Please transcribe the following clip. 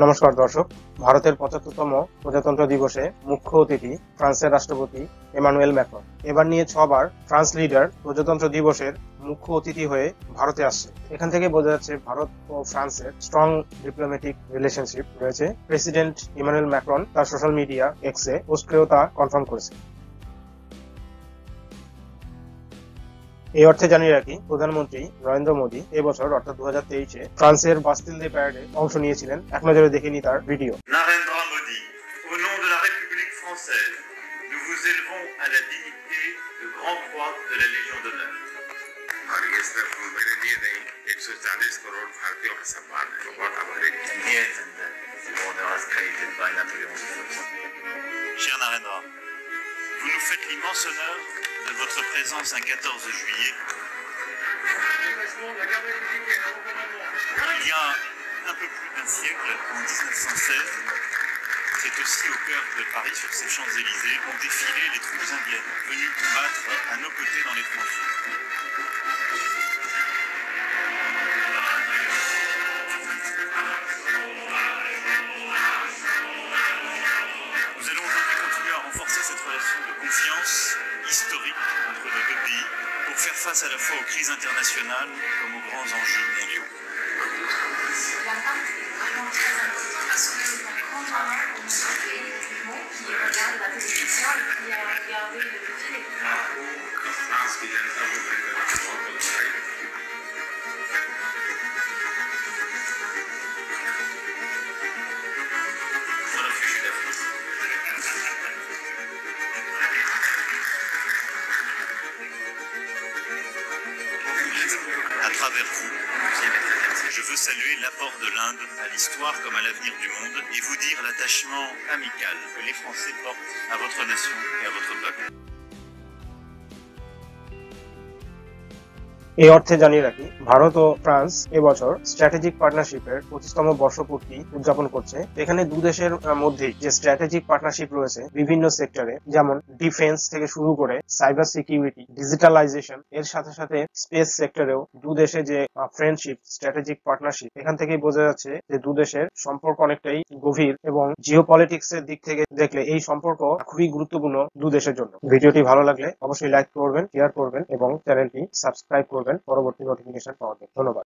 নমস্কার দর্শক, ভারতের ৭৫তম প্রজাতন্ত্র দিবসে মুখ্য অতিথি ফ্রান্সের রাষ্ট্রপতি এমানুয়েল ম্যাক্রন। এবার নিয়ে ৬ বার ফ্রান্স লিডার প্রজাতন্ত্র দিবসের মুখ্য অতিথি হয়ে ভারতে আসছে। এখান থেকে বোঝা যাচ্ছে ভারত ও ফ্রান্সের স্ট্রং ডিপ্লোম্যাটিক রিলেশনশিপ রয়েছে। প্রেসিডেন্ট ইমানুয়েল ম্যাক্রন তার সোশ্যাল মিডিয়া এক্সে পোস্ট করেও তা কনফার্ম করেছে। এই অর্থে জানিয়ে রাখি, প্রধানমন্ত্রী নরেন্দ্র মোদী এবছর অর্থাৎ 2023-এ ফ্রান্সের বাস্তিল দে প্যারেডে অংশ নিয়েছিলেন। এক নজরে দেখে নি তার video. Narendra Modi, au nom de la République française, nous vous élevons à la dignité de Grand Croix de la Légion d'honneur. और ये सिर्फ मेरे लिए नहीं, 140 करोड़ भारतीयों का सम्मान है और हमारे Years in the order as created by Napoleon I. Cher Narendra, vous nous faites l'immense honneur de votre présence un 14 juillet. Il y a un peu plus d'un siècle, en 1916, c'est aussi au cœur de Paris, sur ces Champs-Élysées, ont défilé les troupes indiennes, venues combattre à nos côtés dans les tranchées. Nous allons aujourd'hui continuer à renforcer cette relation de confiance historique entre nos deux pays pour faire face à la fois aux crises internationales comme aux grands enjeux mondiaux. La marque est vraiment très importante parce que c'est un grand moment pour nous pays du monde qui regarde la télévision et qui a regardé le défilé. France की जनता को मिलकर बहुत बधाई। Voilà, je suis d'Afrique. À travers vous, je veux saluer l'apport de l'Inde à l'histoire comme à l'avenir du monde et vous dire l'attachement amical que les Français portent à votre nation et à votre peuple. এই অর্থে জানিয়ে রাখি, ভারত ও ফ্রান্স এবছর স্ট্র্যাটেজিক পার্টনারশিপের 25তম বর্ষপূর্তি উদযাপন করছে। এখানে দু দেশের মধ্যে যে স্ট্র্যাটেজিক পার্টনারশিপ রয়েছে বিভিন্ন সেক্টরে, যেমন ডিফেন্স থেকে শুরু করে সাইবার সিকিউরিটি, ডিজিটালাইজেশন, এর সাথে সাথে স্পেস সেক্টরেও দু দেশে যে ফ্রেন্ডশিপ, স্ট্র্যাটেজিক পার্টনারশিপ, এখান থেকেই বোঝা যাচ্ছে যে দু দেশের সম্পর্ক অনেকটাই গভীর এবং জিওপলিটিক্স এর দিক থেকে দেখলে এই সম্পর্ক খুবই গুরুত্বপূর্ণ দু দেশের জন্য। ভিডিওটি ভালো লাগলে অবশ্যই লাইক করবেন, শেয়ার করবেন এবং চ্যানেলটি সাবস্ক্রাইব করবেন পরবর্তী নোটিফিকেশন পাওয়ার জন্য। ধন্যবাদ।